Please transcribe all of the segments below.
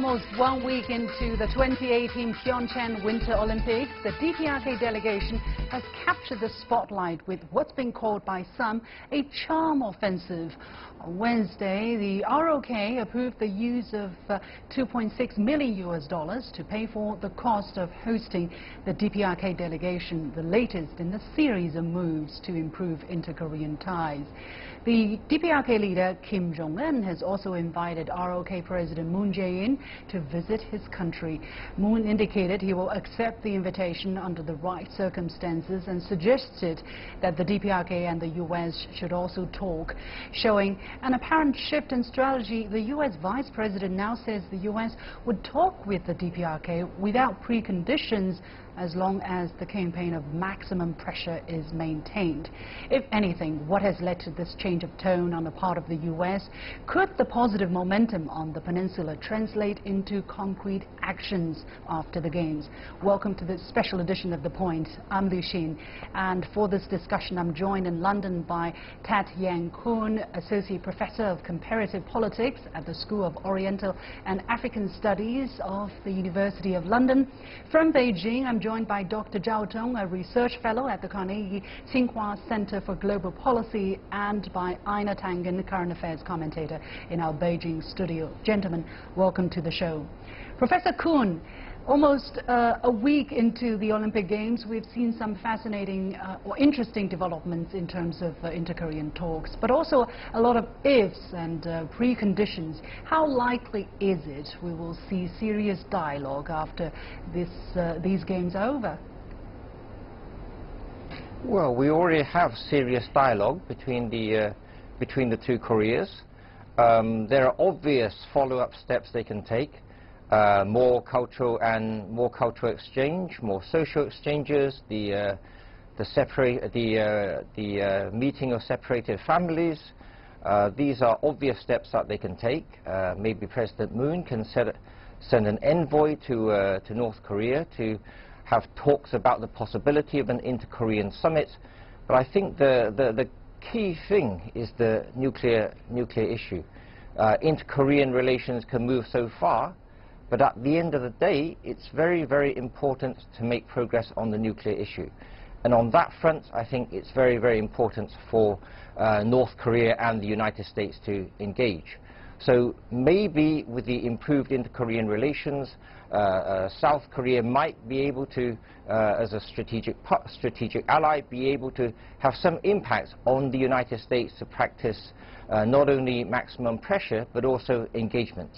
almost 1 week into the 2018 PyeongChang Winter Olympics, the DPRK delegation has captured the spotlight with what's been called by some a charm offensive. On Wednesday, the ROK approved the use of $2.6 million to pay for the cost of hosting the DPRK delegation, the latest in a series of moves to improve inter-Korean ties. The DPRK leader Kim Jong Un has also invited ROK President Moon Jae-in to visit his country. Moon indicated he will accept the invitation under the right circumstances and suggested that the DPRK and the U.S. should also talk. Showing an apparent shift in strategy, the U.S. Vice President now says the U.S. would talk with the DPRK without preconditions as long as the campaign of maximum pressure is maintained. If anything, what has led to this change of tone on the part of the U.S.? Could the positive momentum on the Peninsula translate into concrete actions after the Games? Welcome to this special edition of The Point. I'm Lu Xin, and for this discussion I'm joined in London by Tat Yan Kong, Associate Professor of Comparative Politics at the School of Oriental and African Studies of the University of London. From Beijing, I'm joined by Dr. Zhao Tong, a research fellow at the Carnegie-Tsinghua Center for Global Policy, and by Einar Tangen, current affairs commentator in our Beijing studio. Gentlemen, welcome to the show. Professor Kuhn, almost a week into the Olympic Games, we've seen some fascinating or interesting developments in terms of inter-Korean talks, but also a lot of ifs and preconditions. How likely is it we will see serious dialogue after these Games are over? Well, we already have serious dialogue between the two Koreas. There are obvious follow-up steps they can take. More cultural exchange, more social exchanges, the meeting of separated families. These are obvious steps that they can take. Maybe President Moon can send an envoy to North Korea to have talks about the possibility of an inter-Korean summit. But I think the key thing is the nuclear issue. Inter-Korean relations can move so far, but at the end of the day, it's very, very important to make progress on the nuclear issue. And on that front, I think it's very, very important for North Korea and the United States to engage. So maybe with the improved inter-Korean relations, South Korea might be able to, as a strategic ally, be able to have some impact on the United States to practice not only maximum pressure, but also engagement.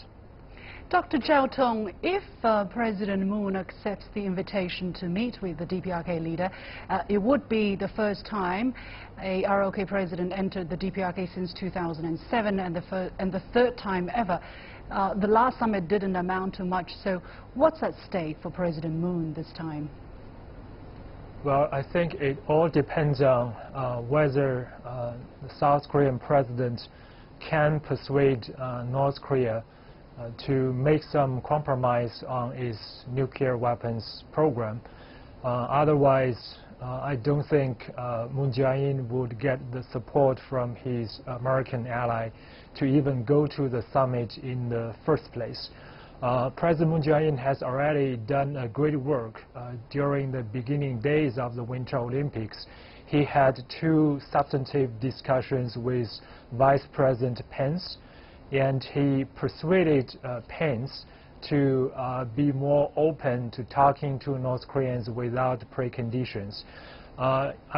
Dr. Zhao Tong, if President Moon accepts the invitation to meet with the DPRK leader, it would be the first time a ROK president entered the DPRK since 2007 and the third time ever. The last summit didn't amount to much, so what's at stake for President Moon this time? Well, I think it all depends on whether the South Korean president can persuade North Korea to make some compromise on its nuclear weapons program. Otherwise, I don't think Moon Jae-in would get the support from his American ally to even go to the summit in the first place. President Moon Jae-in has already done a great work during the beginning days of the Winter Olympics. He had two substantive discussions with Vice President Pence, and he persuaded Pence to be more open to talking to North Koreans without preconditions.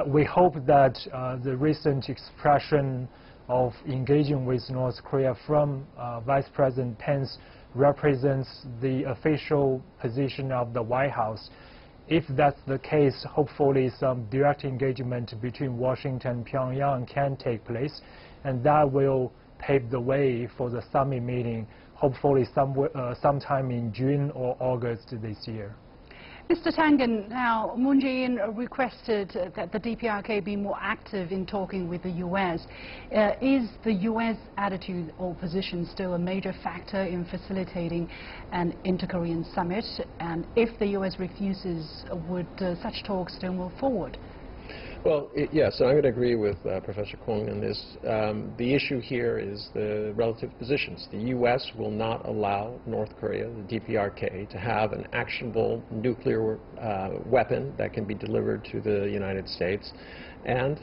We hope that the recent expression of engaging with North Korea from Vice President Pence represents the official position of the White House. If that's the case, hopefully some direct engagement between Washington and Pyongyang can take place, and that will pave the way for the summit meeting, hopefully sometime in June or August this year. Mr. Tangen, now Moon Jae-in requested that the DPRK be more active in talking with the U.S. Is the U.S. attitude or position still a major factor in facilitating an inter-Korean summit? And if the U.S. refuses, would such talks still move forward? Well, yes, I'm going to agree with Professor Kong on this. The issue here is the relative positions. The U.S. will not allow North Korea, the DPRK, to have an actionable nuclear weapon that can be delivered to the United States, and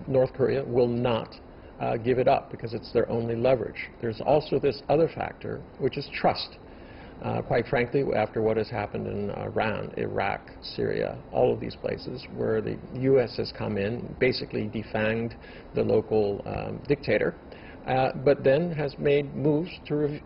North Korea will not give it up because it's their only leverage. There's also this other factor, which is trust. Quite frankly, after what has happened in Iran, Iraq, Syria, all of these places where the U.S. has come in, basically defanged the local dictator, but then has made moves to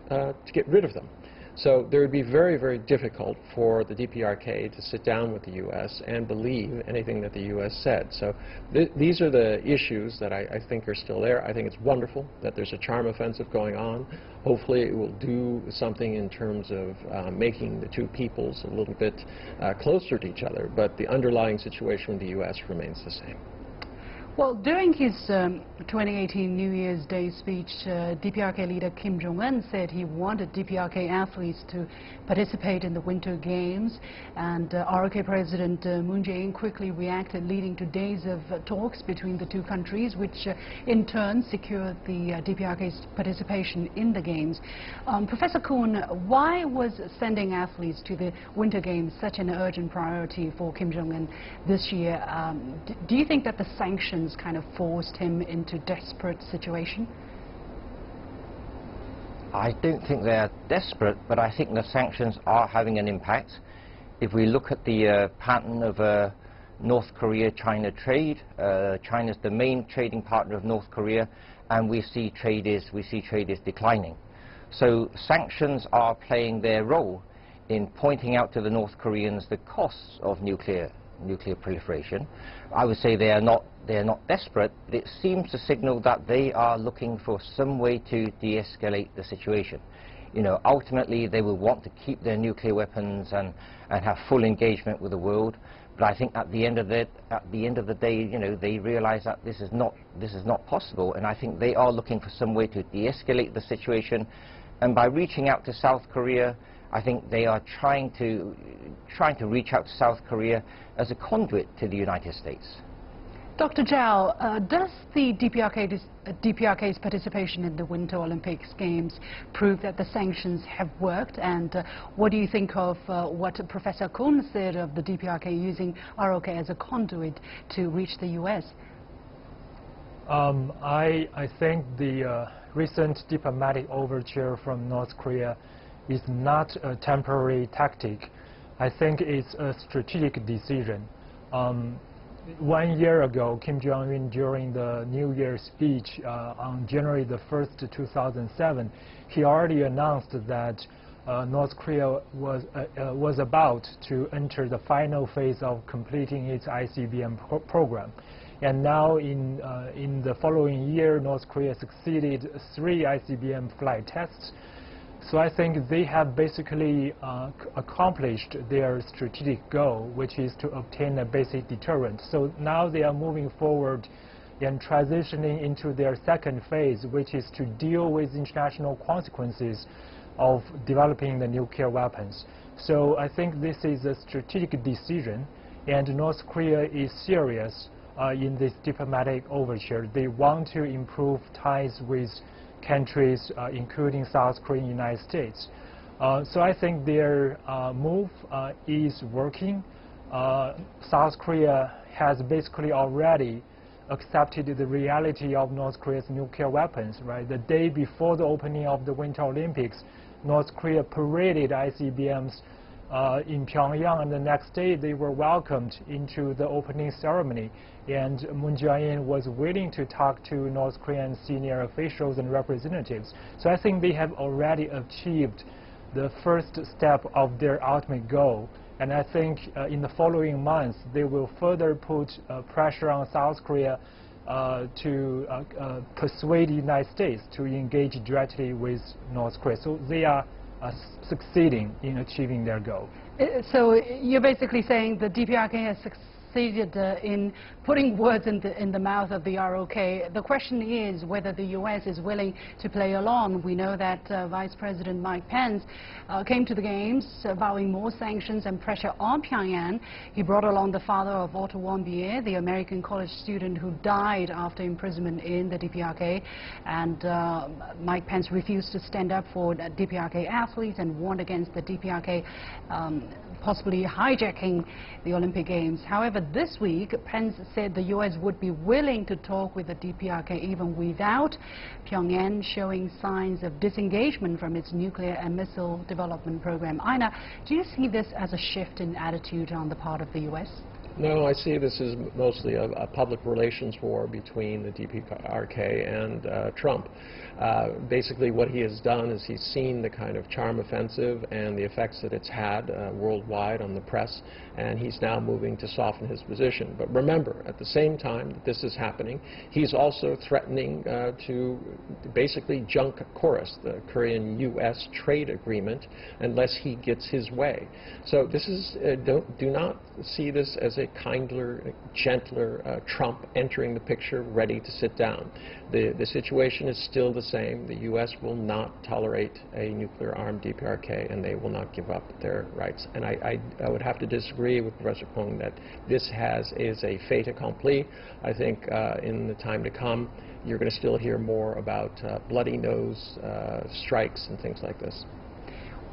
get rid of them. So there would be very, very difficult for the DPRK to sit down with the U.S. and believe anything that the U.S. said. So these are the issues that I think are still there. I think it's wonderful that there's a charm offensive going on. Hopefully it will do something in terms of making the two peoples a little bit closer to each other, but the underlying situation with the U.S. remains the same. Well, during his 2018 New Year's Day speech, DPRK leader Kim Jong Un said he wanted DPRK athletes to participate in the Winter Games, and ROK President Moon Jae-in quickly reacted, leading to days of talks between the two countries, which in turn secured the DPRK's participation in the Games. Professor Kuhn, why was sending athletes to the Winter Games such an urgent priority for Kim Jong Un this year? Do you think that the sanctions kind of forced him into desperate situation? I don't think they're desperate, but I think the sanctions are having an impact. If we look at the pattern of North Korea-China trade, China's the main trading partner of North Korea, and we see trade is declining. So sanctions are playing their role in pointing out to the North Koreans the costs of nuclear proliferation. I would say they are not desperate, but it seems to signal that they are looking for some way to de-escalate the situation. You know, ultimately they will want to keep their nuclear weapons and have full engagement with the world. But I think at the end of the day, you know, they realize that this is not possible, and I think they are looking for some way to de-escalate the situation. And by reaching out to South Korea, I think they are trying to reach out to South Korea as a conduit to the United States. Dr. Zhao, does the DPRK's participation in the Winter Olympics Games prove that the sanctions have worked? And what do you think of what Professor Kuhn said of the DPRK using ROK as a conduit to reach the U.S.? I think the recent diplomatic overture from North Korea is not a temporary tactic. I think it's a strategic decision. 1 year ago, Kim Jong Un, during the New Year speech on January the 1st, 2007, he already announced that North Korea was about to enter the final phase of completing its ICBM program. And now in the following year, North Korea succeeded 3 ICBM flight tests. So I think they have basically accomplished their strategic goal, which is to obtain a basic deterrent. So now they are moving forward and transitioning into their second phase, which is to deal with international consequences of developing the nuclear weapons. So I think this is a strategic decision, and North Korea is serious in this diplomatic overture. They want to improve ties with countries, including South Korea and United States. So I think their move is working. South Korea has basically already accepted the reality of North Korea's nuclear weapons, right? The day before the opening of the Winter Olympics, North Korea paraded ICBMs in Pyongyang, and the next day they were welcomed into the opening ceremony, and Moon Jae-in was willing to talk to North Korean senior officials and representatives. So I think they have already achieved the first step of their ultimate goal, and I think in the following months they will further put pressure on South Korea to persuade the United States to engage directly with North Korea. So they are succeeding in achieving their goal. So you're basically saying the DPRK has succeeded in putting words in the mouth of the ROK. The question is whether the U.S. is willing to play along. We know that Vice President Mike Pence came to the Games vowing more sanctions and pressure on Pyongyang. He brought along the father of Otto Warmbier, the American college student who died after imprisonment in the DPRK. And Mike Pence refused to stand up for DPRK athletes and warned against the DPRK possibly hijacking the Olympic Games. However, this week, Pence said the U.S. would be willing to talk with the DPRK even without Pyongyang showing signs of disengagement from its nuclear and missile development program. Einar, do you see this as a shift in attitude on the part of the U.S.? No, I see this as mostly a public relations war between the DPRK and Trump. Basically, what he has done is he's seen the kind of charm offensive and the effects that it's had worldwide on the press, and he's now moving to soften his position. But remember, at the same time that this is happening, he's also threatening to basically junk KORUS, the Korean-U.S. trade agreement, unless he gets his way. So this is, do not see this as a kinder, gentler Trump entering the picture, ready to sit down. The situation is still the same. The U.S. will not tolerate a nuclear-armed DPRK, and they will not give up their rights. And I would have to disagree with Professor Kong that this is a fait accompli. I think in the time to come, you're going to still hear more about bloody nose strikes and things like this.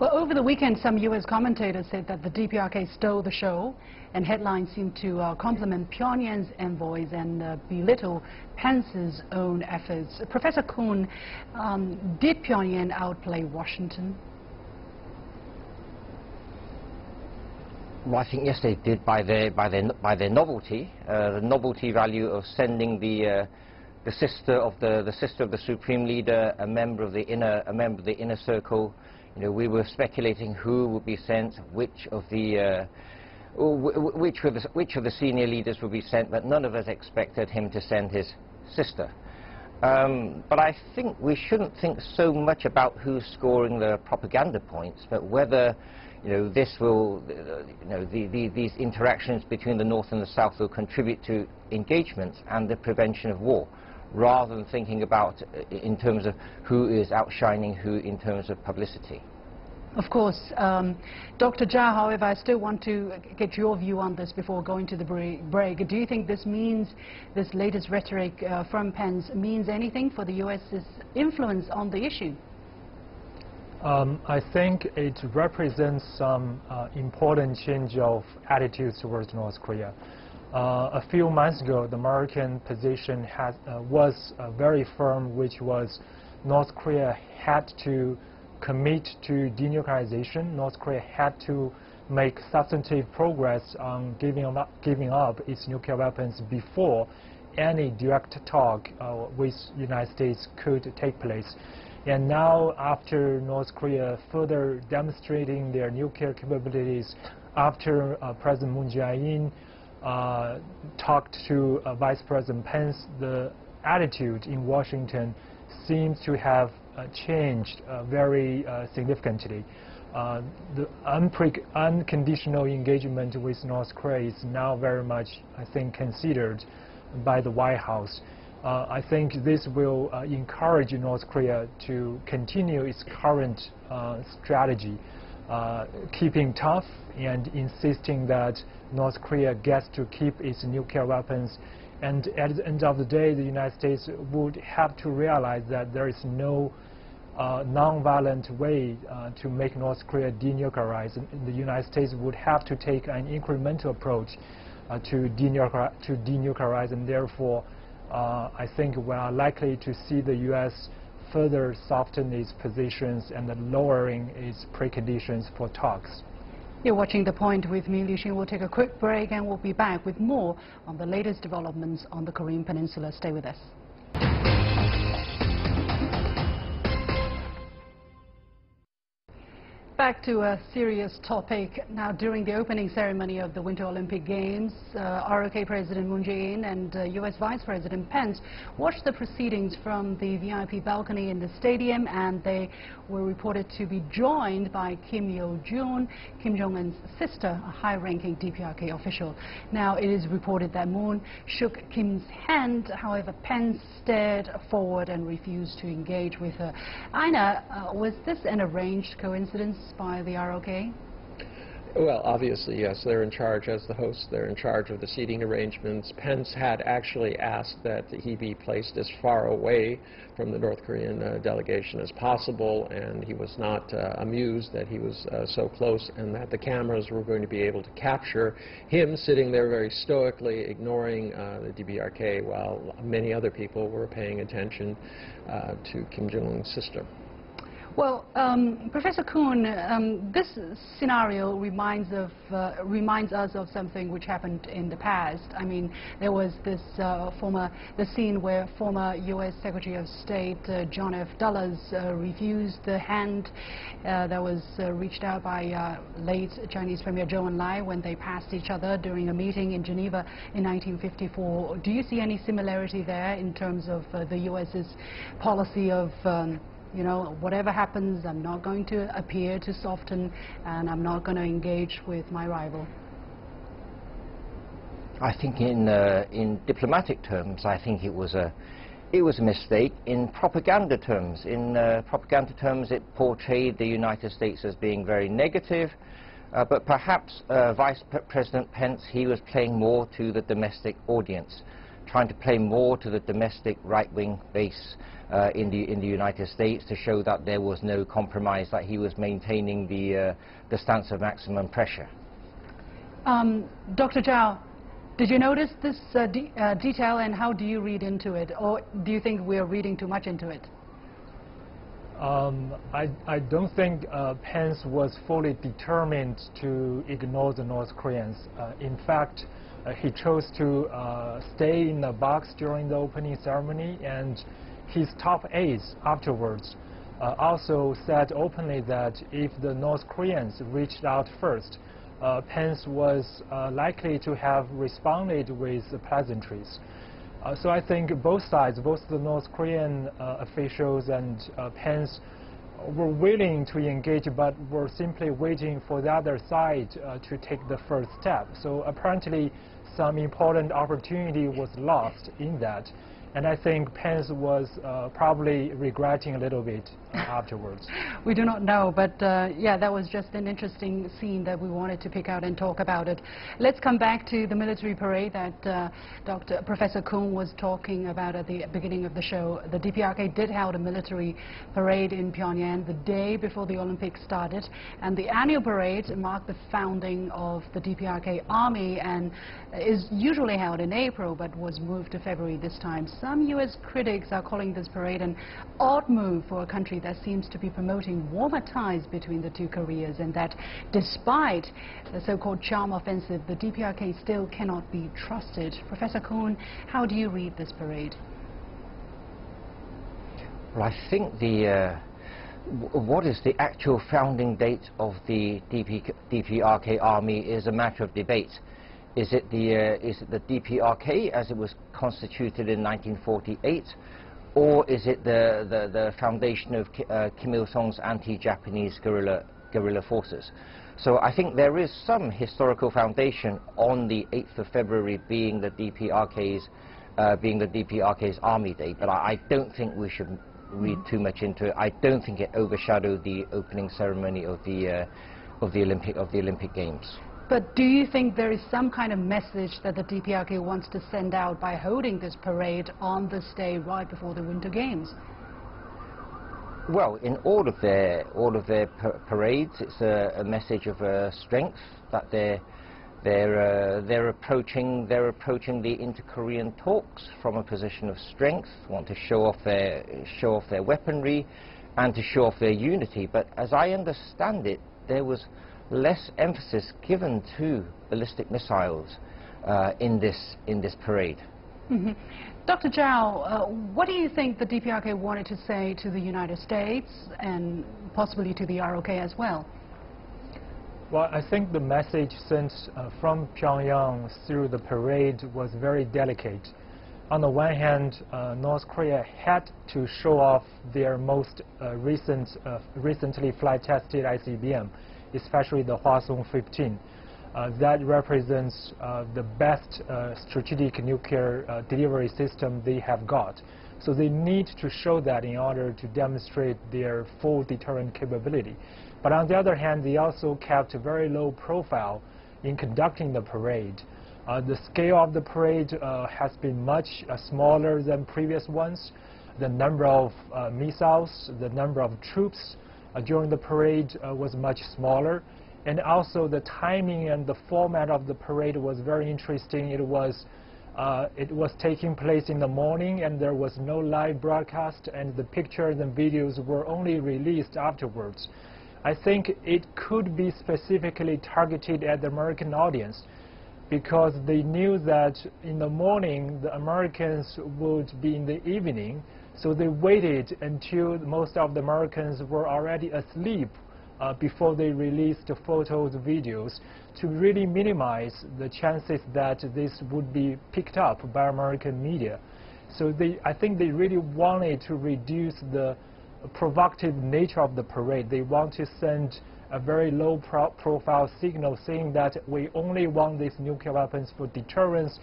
Well, over the weekend, some U.S. commentators said that the DPRK stole the show, and headlines seem to compliment Pyongyang's envoys and belittle Pence's own efforts. Professor Kuhn, did Pyongyang outplay Washington? Well, I think yes, they did by their novelty, the novelty value of sending the sister of the Supreme Leader, a member of the inner circle. You know, we were speculating who would be sent, which of the senior leaders would be sent, but none of us expected him to send his sister. But I think we shouldn't think so much about who's scoring the propaganda points, but whether, you know, this will, these interactions between the North and the South will contribute to engagement and the prevention of war, rather than thinking about in terms of who is outshining who in terms of publicity. Of course. Dr. Zhao, however, I still want to get your view on this before going to the break. Do you think this means, this latest rhetoric from Pence means anything for the U.S.'s influence on the issue? I think it represents some important change of attitudes towards North Korea. A few months ago, the American position was very firm, which was North Korea had to commit to denuclearization. North Korea had to make substantive progress on giving up its nuclear weapons before any direct talk with the United States could take place. And now, after North Korea further demonstrating their nuclear capabilities, after President Moon Jae-in talked to Vice President Pence, the attitude in Washington seems to have changed very significantly. The unconditional engagement with North Korea is now very much, I think, considered by the White House. I think this will encourage North Korea to continue its current strategy, keeping tough and insisting that North Korea gets to keep its nuclear weapons. And at the end of the day, the United States would have to realize that there is no non-violent way to make North Korea denuclearize. The United States would have to take an incremental approach to denuclearize, and therefore I think we are likely to see the U.S. further soften its positions and lowering its preconditions for talks. You're watching The Point with me, Liu Xin. We'll take a quick break and we'll be back with more on the latest developments on the Korean Peninsula. Stay with us. back to a serious topic. Now, during the opening ceremony of the Winter Olympic Games, ROK President Moon Jae-in and U.S. Vice President Pence watched the proceedings from the VIP balcony in the stadium, and they were reported to be joined by Kim Jong Un's sister, a high-ranking DPRK official. Now, it is reported that Moon shook Kim's hand. However, Pence stared forward and refused to engage with her. Einar, was this an arranged coincidence by the ROK? Well, obviously, yes. They're in charge as the host. They're in charge of the seating arrangements. Pence had actually asked that he be placed as far away from the North Korean delegation as possible, and he was not amused that he was so close and that the cameras were going to be able to capture him sitting there very stoically, ignoring the DPRK, while many other people were paying attention to Kim Jong Un's sister. Well, Professor Kuhn, this scenario reminds us of something which happened in the past. I mean, there was this the scene where former U.S. Secretary of State John F. Dulles refused the hand that was reached out by late Chinese Premier Zhou Enlai when they passed each other during a meeting in Geneva in 1954. Do you see any similarity there in terms of the U.S.'s policy of you know, whatever happens, I'm not going to appear to soften, and I'm not going to engage with my rival? I think in diplomatic terms, I think it was a mistake. In propaganda terms, it portrayed the United States as being very negative. But perhaps Vice President Pence, he was playing more to the domestic audience, trying to play more to the domestic right-wing base in the United States to show that there was no compromise, that he was maintaining the stance of maximum pressure. Dr. Zhao, did you notice this detail, and how do you read into it? Or do you think we're reading too much into it? I don't think Pence was fully determined to ignore the North Koreans. In fact, he chose to stay in the box during the opening ceremony, and his top aides afterwards also said openly that if the North Koreans reached out first, Pence was likely to have responded with pleasantries. So I think both sides, both the North Korean officials and Pence, were willing to engage, but were simply waiting for the other side to take the first step. So apparently some important opportunity was lost in that. And I think Pence was probably regretting a little bit afterwards. We do not know, but yeah, that was just an interesting scene that we wanted to pick out and talk about it. Let's come back to the military parade that Professor Kuhn was talking about at the beginning of the show. The DPRK did hold a military parade in Pyongyang the day before the Olympics started, and the annual parade marked the founding of the DPRK Army and is usually held in April, but was moved to February this time. Some U.S. critics are calling this parade an odd move for a country that seems to be promoting warmer ties between the two Koreas, and that despite the so-called charm offensive, the DPRK still cannot be trusted. Professor Kuhn, how do you read this parade? Well, I think what is the actual founding date of the DPRK Army is a matter of debate. Is it the DPRK as it was constituted in 1948, or is it the foundation of Kim Il-sung's anti-Japanese guerrilla forces? So I think there is some historical foundation on the 8th of February being the DPRK's Army Day, but I don't think we should read too much into it. I don't think it overshadowed the opening ceremony of the Olympic Games. But do you think there is some kind of message that the DPRK wants to send out by holding this parade on this day right before the Winter Games? Well, in all of their parades, it's a message of strength, that they're approaching the inter-Korean talks from a position of strength, want to show off their weaponry, and to show off their unity. But as I understand it, there was less emphasis given to ballistic missiles in this parade. Mm-hmm. Dr. Zhao, what do you think the DPRK wanted to say to the United States and possibly to the ROK as well? Well, I think the message sent from Pyongyang through the parade was very delicate. On the one hand, North Korea had to show off their most recently flight-tested ICBM, especially the Hwasong 15. That represents the best strategic nuclear delivery system they have got. So they need to show that in order to demonstrate their full deterrent capability. But on the other hand, they also kept a very low profile in conducting the parade. The scale of the parade has been much smaller than previous ones. The number of missiles, the number of troops during the parade was much smaller. And also the timing and the format of the parade was very interesting. It was taking place in the morning, and there was no live broadcast, and the pictures and videos were only released afterwards. I think it could be specifically targeted at the American audience, because they knew that in the morning the Americans would be in the evening, so they waited until most of the Americans were already asleep before they released the photos, videos, to really minimize the chances that this would be picked up by American media. So I think they really wanted to reduce the provocative nature of the parade. They want to send a very low profile signal saying that we only want these nuclear weapons for deterrence.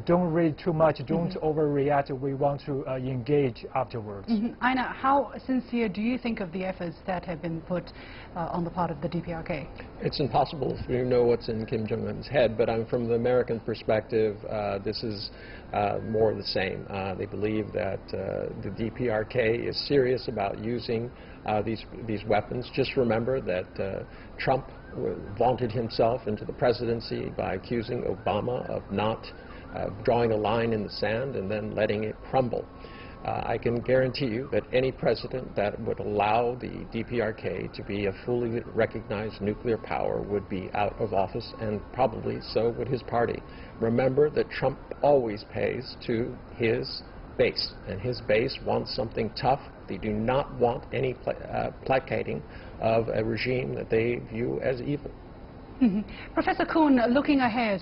Don't read too much, don't overreact, we want to engage afterwards. Einar, how sincere do you think of the efforts that have been put on the part of the DPRK? It's impossible if you know what's in Kim Jong Un's head, but from the American perspective, this is more of the same. They believe that the DPRK is serious about using these weapons. Just remember that Trump vaunted himself into the presidency by accusing Obama of not drawing a line in the sand and then letting it crumble. I can guarantee you that any president that would allow the DPRK to be a fully recognized nuclear power would be out of office, and probably so would his party. Remember that Trump always pays to his base, and his base wants something tough. They do not want any placating of a regime that they view as evil. Professor Kuhn, looking ahead,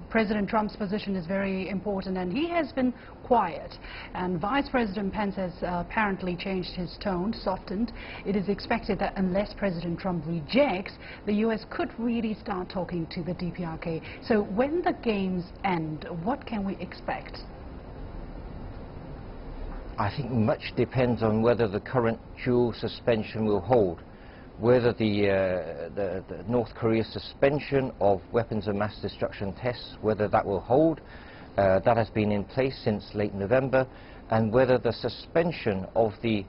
President Trump's position is very important, and he has been quiet. And Vice President Pence has apparently changed his tone, softened. It is expected that unless President Trump rejects, the U.S. could really start talking to the DPRK. So when the games end, what can we expect? I think much depends on whether the current dual suspension will hold. Whether the North Korea suspension of weapons of mass destruction tests, whether that will hold, that has been in place since late November, and whether the suspension of the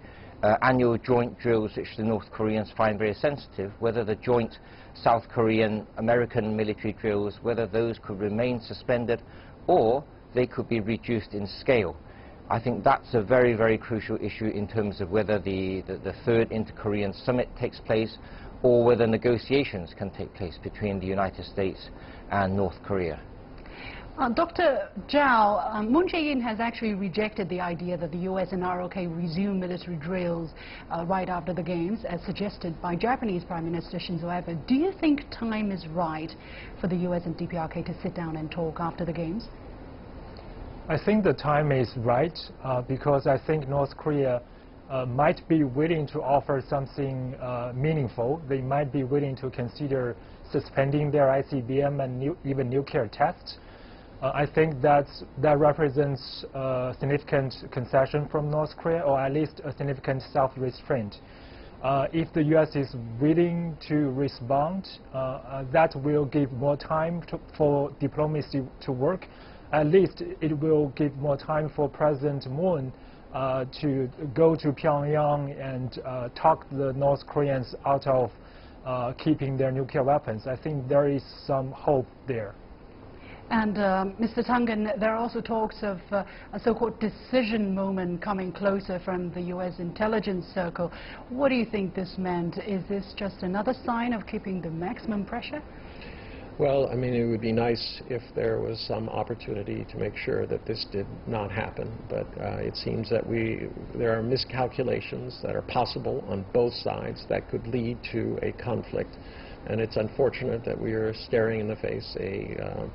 annual joint drills, which the North Koreans find very sensitive, whether the joint South Korean-American military drills, whether those could remain suspended or they could be reduced in scale. I think that's a very, very crucial issue in terms of whether the third inter-Korean summit takes place or whether negotiations can take place between the United States and North Korea. Dr. Zhao, Moon Jae-in has actually rejected the idea that the U.S. and ROK resume military drills right after the games, as suggested by Japanese Prime Minister Shinzo Abe. Do you think time is right for the U.S. and DPRK to sit down and talk after the games? I think the time is right because I think North Korea might be willing to offer something meaningful. They might be willing to consider suspending their ICBM and even nuclear tests. I think that represents a significant concession from North Korea, or at least a significant self-restraint. If the U.S. is willing to respond, that will give more time for diplomacy to work. At least it will give more time for President Moon to go to Pyongyang and talk the North Koreans out of keeping their nuclear weapons. I think there is some hope there. And Mr. Tangen, there are also talks of a so-called decision moment coming closer from the U.S. intelligence circle. What do you think this meant? Is this just another sign of keeping the maximum pressure? Well, I mean, it would be nice if there was some opportunity to make sure that this did not happen, but it seems that there are miscalculations that are possible on both sides that could lead to a conflict. And it's unfortunate that we are staring in the face a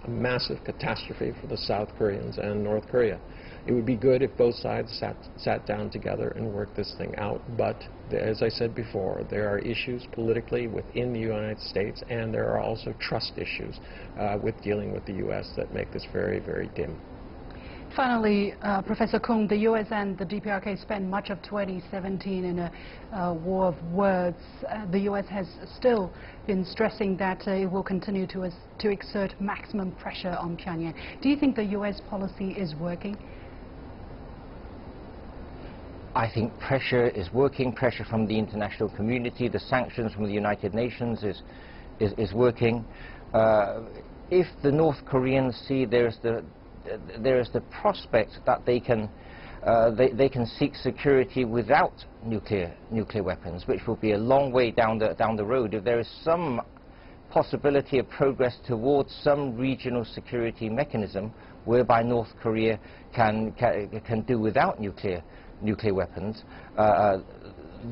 massive catastrophe for the South Koreans and North Korea. It would be good if both sides sat down together and worked this thing out, but as I said before, there are issues politically within the United States, and there are also trust issues with dealing with the U.S. that make this very, very dim. Finally, Professor Kong, the U.S. and the DPRK spent much of 2017 in a war of words. The U.S. has still been stressing that it will continue to exert maximum pressure on Pyongyang. Do you think the U.S. policy is working? I think pressure is working, pressure from the international community, the sanctions from the United Nations is working. If the North Koreans see there is the prospect that they can seek security without nuclear weapons, which will be a long way down the road. If there is some possibility of progress towards some regional security mechanism whereby North Korea can do without nuclear weapons,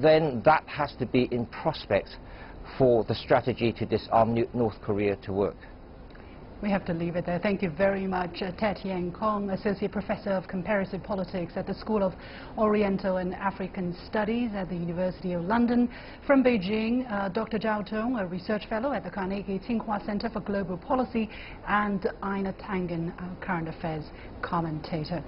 then that has to be in prospect for the strategy to disarm North Korea to work. We have to leave it there. Thank you very much, Tat Yan Kong, Associate Professor of Comparative Politics at the School of Oriental and African Studies at the University of London. From Beijing, Dr. Zhao Tong, a Research Fellow at the Carnegie-Tsinghua Center for Global Policy, and Einar Tangen, current affairs commentator.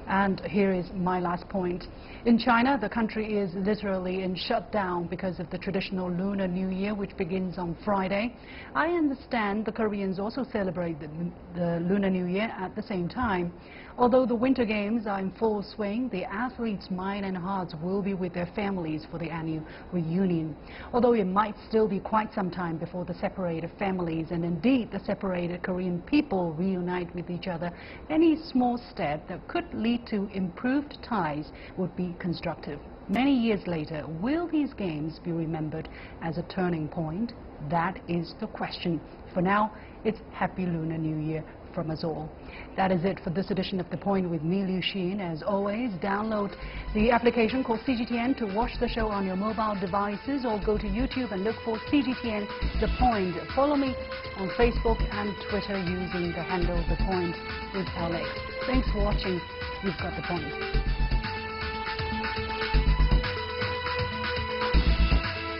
And here is my last point. In China, the country is literally in shutdown because of the traditional Lunar New Year, which begins on Friday. I understand the Koreans also celebrate the Lunar New Year at the same time. Although the Winter Games are in full swing, the athletes' mind and hearts will be with their families for the annual reunion. Although it might still be quite some time before the separated families and indeed the separated Korean people reunite with each other, any small step that could lead to improved ties would be constructive. Many years later, will these games be remembered as a turning point? That is the question. For now, it's Happy Lunar New Year from us all. That is it for this edition of The Point with me, Liu Xin. As always, download the application called CGTN to watch the show on your mobile devices, or go to YouTube and look for CGTN The Point. Follow me on Facebook and Twitter using the handle The Point with LA. Thanks for watching. You've got The Point.